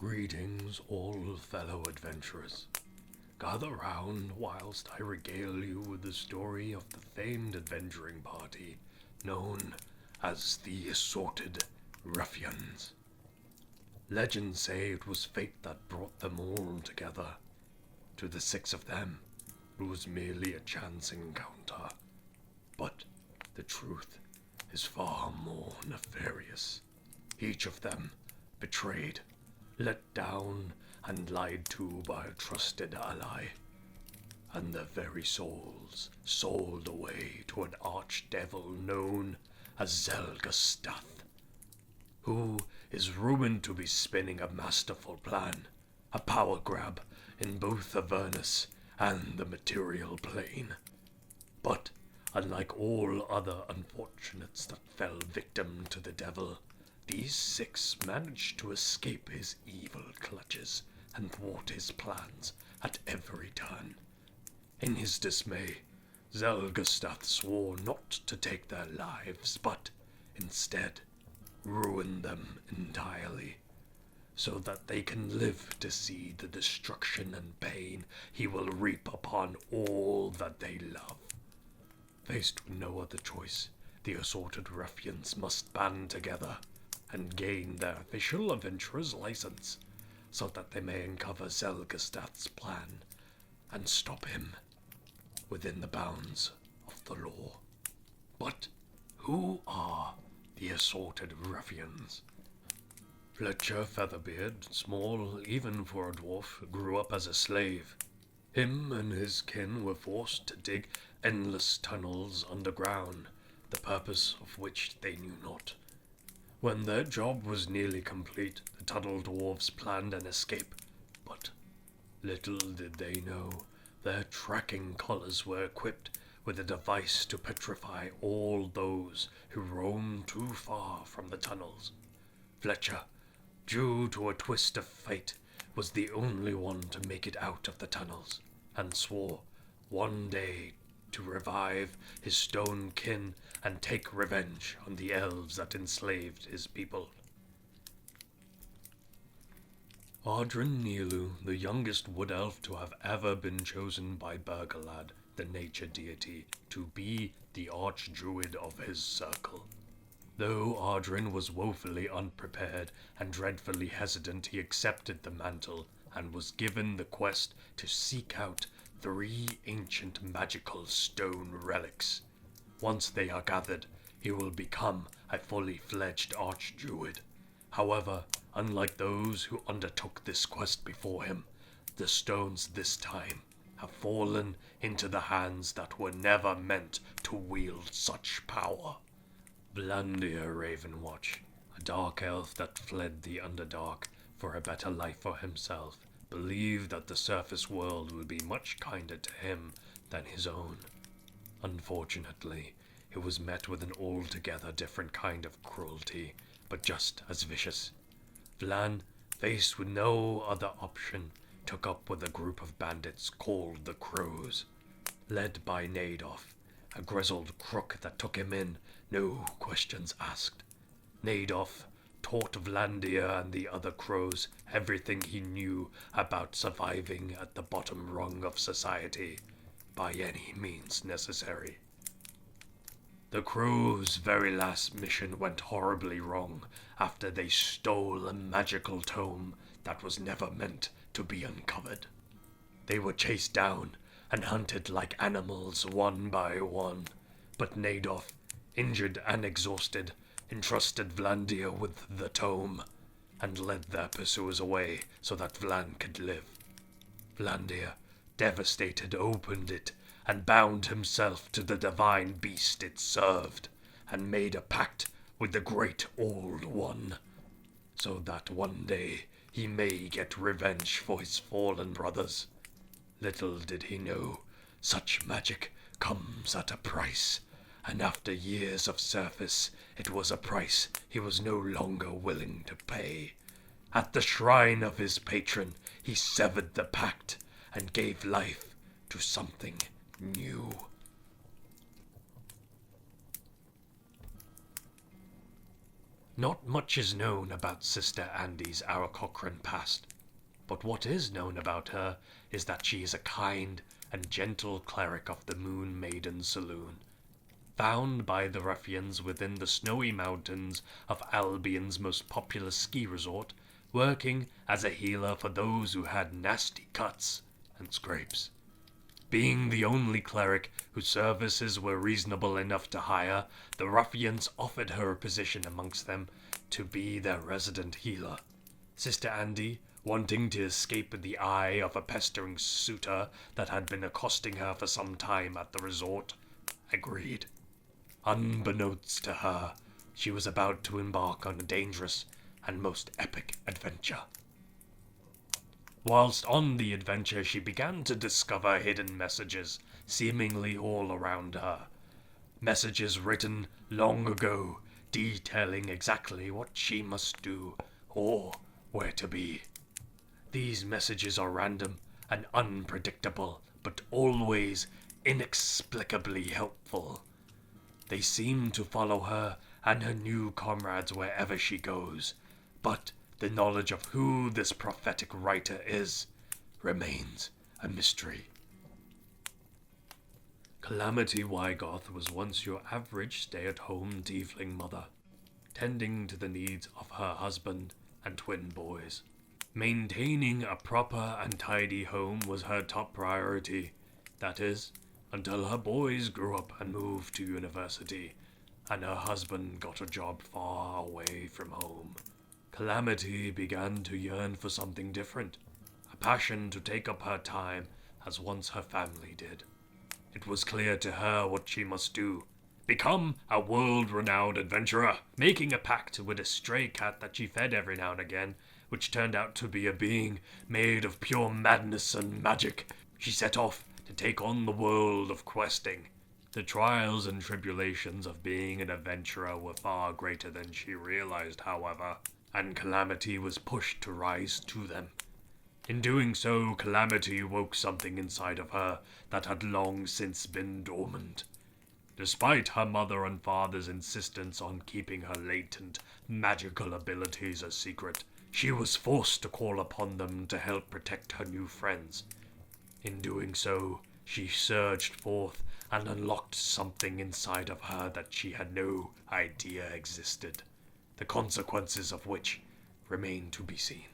Greetings, all fellow adventurers. Gather round whilst I regale you with the story of the famed adventuring party known as the Assorted Ruffians. Legends say it was fate that brought them all together. To the six of them, it was merely a chance encounter. But the truth is far more nefarious. Each of them betrayed, let down, and lied to by a trusted ally, and their very souls sold away to an archdevil known as Zelgastath, who is rumored to be spinning a masterful plan, a power grab in both Avernus and the material plane. But unlike all other unfortunates that fell victim to the devil, these six managed to escape his evil clutches and thwart his plans at every turn. In his dismay, Zelgastath swore not to take their lives, but instead ruin them entirely, so that they can live to see the destruction and pain he will reap upon all that they love. Faced with no other choice, the Assorted Ruffians must band together and gain their official adventurer's license, so that they may uncover Zelgastath's plan and stop him within the bounds of the law. But who are the Assorted Ruffians? Fletcher Featherbeard, small even for a dwarf, grew up as a slave. Him and his kin were forced to dig endless tunnels underground, the purpose of which they knew not. When their job was nearly complete, the tunnel dwarves planned an escape, but little did they know their tracking collars were equipped with a device to petrify all those who roamed too far from the tunnels. Fletcher, due to a twist of fate, was the only one to make it out of the tunnels, and swore one day to revive his stone kin and take revenge on the elves that enslaved his people. Ardrin Nilu, the youngest wood elf to have ever been chosen by Bergalad, the nature deity, to be the archdruid of his circle. Though Ardrin was woefully unprepared and dreadfully hesitant, he accepted the mantle and was given the quest to seek out 3 ancient magical stone relics. Once they are gathered, he will become a fully fledged archdruid. However, unlike those who undertook this quest before him, the stones this time have fallen into the hands that were never meant to wield such power. Vlandir Ravenwatch, a dark elf that fled the Underdark for a better life for himself, believed that the surface world would be much kinder to him than his own. Unfortunately, he was met with an altogether different kind of cruelty, but just as vicious. Vlan, faced with no other option, took up with a group of bandits called the Crows, led by Nadolf, a grizzled crook that took him in, no questions asked. Nadolf taught Vlandir and the other crows everything he knew about surviving at the bottom rung of society, by any means necessary. The crows' very last mission went horribly wrong after they stole a magical tome that was never meant to be uncovered. They were chased down and hunted like animals one by one, but Nadolf, injured and exhausted, entrusted Vlandir with the tome and led their pursuers away so that Vlan could live. Vlandir, devastated, opened it and bound himself to the divine beast it served and made a pact with the great Old One, so that one day he may get revenge for his fallen brothers. Little did he know, such magic comes at a price, and after years of service, it was a price he was no longer willing to pay. At the shrine of his patron, he severed the pact and gave life to something new. Not much is known about Sister Andy's Aarakocran past, but what is known about her is that she is a kind and gentle cleric of the Moon Maiden Saloon, found by the ruffians within the snowy mountains of Albion's most popular ski resort, working as a healer for those who had nasty cuts and scrapes. Being the only cleric whose services were reasonable enough to hire, the ruffians offered her a position amongst them to be their resident healer. Sister Andy, wanting to escape the eye of a pestering suitor that had been accosting her for some time at the resort, agreed. Unbeknownst to her, she was about to embark on a dangerous and most epic adventure. Whilst on the adventure, she began to discover hidden messages seemingly all around her. Messages written long ago, detailing exactly what she must do or where to be. These messages are random and unpredictable, but always inexplicably helpful. They seem to follow her and her new comrades wherever she goes, but the knowledge of who this prophetic writer is remains a mystery. Calamity Wygoth was once your average stay-at-home tiefling mother, tending to the needs of her husband and twin boys. Maintaining a proper and tidy home was her top priority, that is, until her boys grew up and moved to university, and her husband got a job far away from home. Calamity began to yearn for something different, a passion to take up her time as once her family did. It was clear to her what she must do. Become a world-renowned adventurer, making a pact with a stray cat that she fed every now and again, which turned out to be a being made of pure madness and magic. She set off to take on the world of questing. The trials and tribulations of being an adventurer were far greater than she realized, however, and Calamity was pushed to rise to them. In doing so, Calamity woke something inside of her that had long since been dormant. Despite her mother and father's insistence on keeping her latent magical abilities a secret, she was forced to call upon them to help protect her new friends. In doing so, she surged forth and unlocked something inside of her that she had no idea existed, the consequences of which remain to be seen.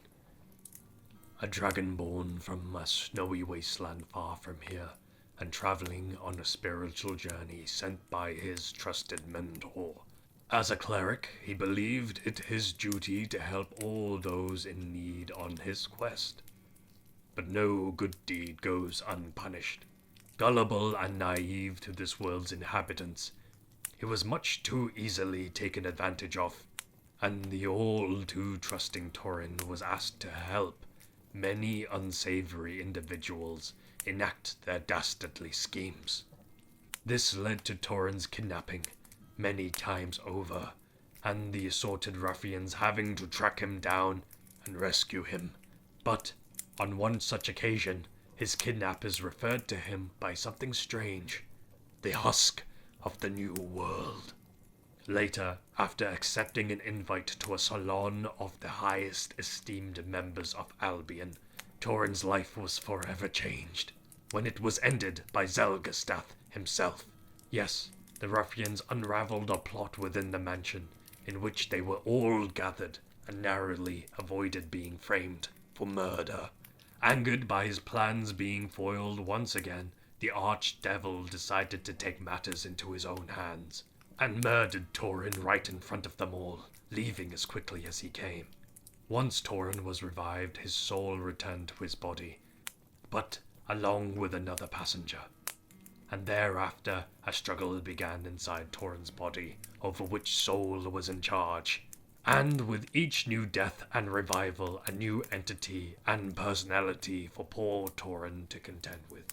A dragonborn from a snowy wasteland far from here, and traveling on a spiritual journey sent by his trusted mentor. As a cleric, he believed it his duty to help all those in need on his quest. But no good deed goes unpunished. Gullible and naive to this world's inhabitants, he was much too easily taken advantage of, and the all too trusting Torin was asked to help many unsavory individuals enact their dastardly schemes. This led to Torin's kidnapping many times over, and the Assorted Ruffians having to track him down and rescue him. But on one such occasion, his kidnappers referred to him by something strange, the husk of the New World. Later, after accepting an invite to a salon of the highest esteemed members of Albion, Torin's life was forever changed, when it was ended by Zelgastath himself. Yes, the ruffians unraveled a plot within the mansion, in which they were all gathered and narrowly avoided being framed for murder. Angered by his plans being foiled once again, the archdevil decided to take matters into his own hands, and murdered Torin right in front of them all, leaving as quickly as he came. Once Torin was revived, his soul returned to his body, but along with another passenger. And thereafter, a struggle began inside Torin's body, over which soul was in charge. And with each new death and revival, a new entity and personality for poor Torin to contend with.